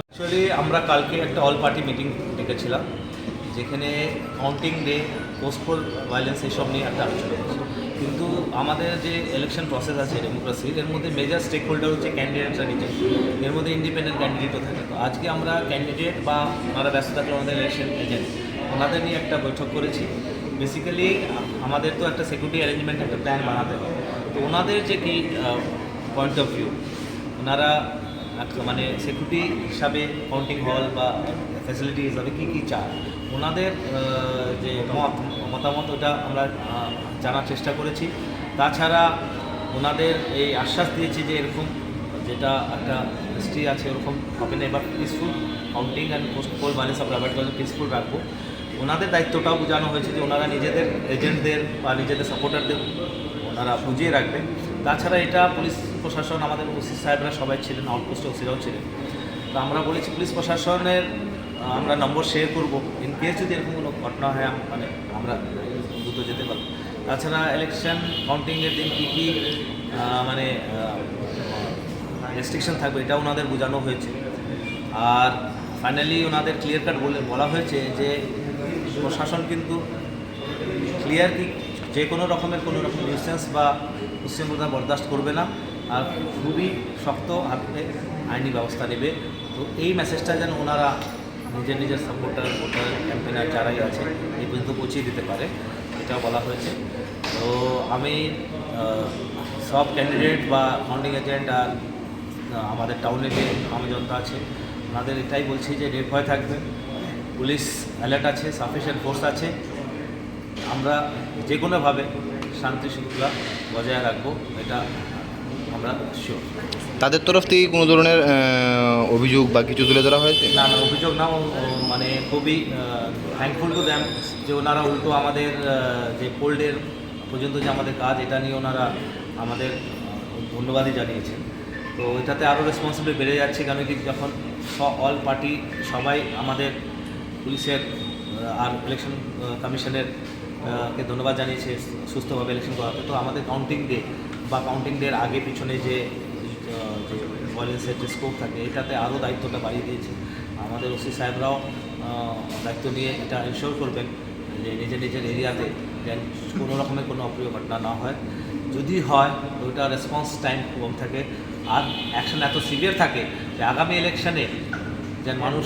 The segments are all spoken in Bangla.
অ্যাকচুয়ালি আমরা কালকে একটা অল পার্টি মিটিং ডেকেছিলাম, যেখানে কাউন্টিং ডে, পোস্টপোল ভায়োলেন্স এইসব নিয়ে একটা আলোচনা হচ্ছে। কিন্তু আমাদের যে ইলেকশন প্রসেস আছে ডেমোক্রেসির, এর মধ্যে মেজর স্টেক হোল্ডার হচ্ছে ক্যান্ডিডেটরা নিজে, এর মধ্যে ইন্ডিপেন্ডেন্ট ক্যান্ডিডেটও থাকে। তো আজকে আমরা ক্যান্ডিডেট বা ওনারা ব্যস্ত থাকলে আমাদের ইলেকশন এজেন্ট, ওনাদের নিয়ে একটা বৈঠক করেছি। বেসিক্যালি আমাদের তো একটা সিকিউরিটি অ্যারেঞ্জমেন্ট, একটা প্ল্যান বানাতে হবে। তো ওনাদের যে কি পয়েন্ট অফ ভিউ, ওনারা মানে সিকিউরিটি হিসাবে কাউন্টিং হল বা ফ্যাসিলিটি হিসাবে কী কী চায়, ওনাদের যে মতামত ওটা আমরা জানার চেষ্টা করেছি। তাছাড়া ওনাদের এই আশ্বাস দিয়েছে যে এরকম যেটা একটা হিস্ট্রি আছে ওরকম হবে না, এবার peaceful counting and post-poll violence আমরা অ্যাভয়েড করে পিসফুল রাখবো। ওনাদের দায়িত্বটাও বোঝানো হয়েছে যে ওনারা নিজেদের এজেন্টদের বা নিজেদের সাপোর্টারদের ওনারা বুঝিয়ে রাখবেন। তাছাড়া এটা পুলিশ প্রশাসন, আমাদের ওসি সাহেবরা সবাই ছিলেন, আউটপোস্টে ওসিরাও ছিলেন। তো আমরা বলেছি পুলিশ প্রশাসনের আমরা নম্বর শেয়ার করবো, ইন কেস যদি এরকম কোনো ঘটনা হয় মানে আমরা দ্রুত যেতে পারবো। তাছাড়া ইলেকশন কাউন্টিংয়ের দিন কী কী মানে রেস্ট্রিকশন থাকবে এটা ওনাদের বোঝানো হয়েছে। আর ফাইনালি ওনাদের ক্লিয়ার কাট বলা হয়েছে যে প্রশাসন কিন্তু ক্লিয়ার কি যে কোনো রকম নিউসেন্স বা উচ্ছৃঙ্খলতা বরদাস্ত করবে না, আর খুবই শক্ত হাতে আইনি ব্যবস্থা নেবে। তো এই মেসেজটা যেন ওনারা নিজের সাপোর্টার, ভোটার, ক্যাম্পেনার যারাই আছে এই পর্যন্ত পৌঁছিয়ে দিতে পারে, এটাও বলা হয়েছে। তো আমি সব ক্যান্ডিডেট বা কাউন্টিং এজেন্ট আর আমাদের টাউনে যে আমজনতা আছে ওনাদের এটাই বলছি যে নির্ভয় থাকবে, পুলিশ অ্যালার্ট আছে, সাফিসিয়েন্ট ফোর্স আছে, আমরা যে কোনোভাবে শান্তি শৃঙ্খলা বজায় রাখবো, এটা আমরা শিওর। তাদের তরফ থেকে কোনো ধরনের অভিযোগ বা কিছু তুলে ধরা হয়েছে? না, অভিযোগ না, মানে খুবই থ্যাঙ্কফুল টু দ্যাম যে ওনারা উল্টো আমাদের যে পোল্ডের পর্যন্ত যে আমাদের কাজ, এটা নিয়ে ওনারা আমাদের ধন্যবাদই জানিয়েছেন। তো এটাতে আরও রেসপন্সিবিলিটি বেড়ে যাচ্ছে, কেন কি যখন অল পার্টি সবাই আমাদের পুলিশের আর ইলেকশন কমিশনের কে ধন্যবাদ জানিয়েছে সুস্থভাবে ইলেকশন করাতে। তো আমাদের কাউন্টিং ডে বা কাউন্টিং ডের আগে পিছনে যে ভায়োলেন্সের যে স্কোপ থাকে, এটাতে আরও দায়িত্বটা বাড়িয়ে দিয়েছে। আমাদের ওসি সাহেবরাও দায়িত্ব নিয়ে এটা এনশিওর করবেন যে নিজের এরিয়াতে যেন কোনো রকমের কোনো অপ্রিয় ঘটনা না হয়। যদি হয় তো ওটা রেসপন্স টাইম কম থাকে, আর অ্যাকশন এত সিভিয়ার থাকে যে আগামী ইলেকশনে যেন মানুষ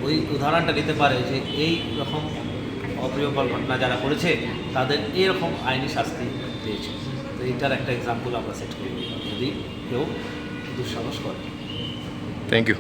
ওই উদাহরণটা নিতে পারে যে এই রকম অপ্রিয়কর ঘটনা যারা করেছে তাদের এরকম আইনি শাস্তি পেয়েছে। তো এইটার একটা এক্সাম্পল আমরা সেট করি যদি কেউ দুঃসাহস করে। Thank you.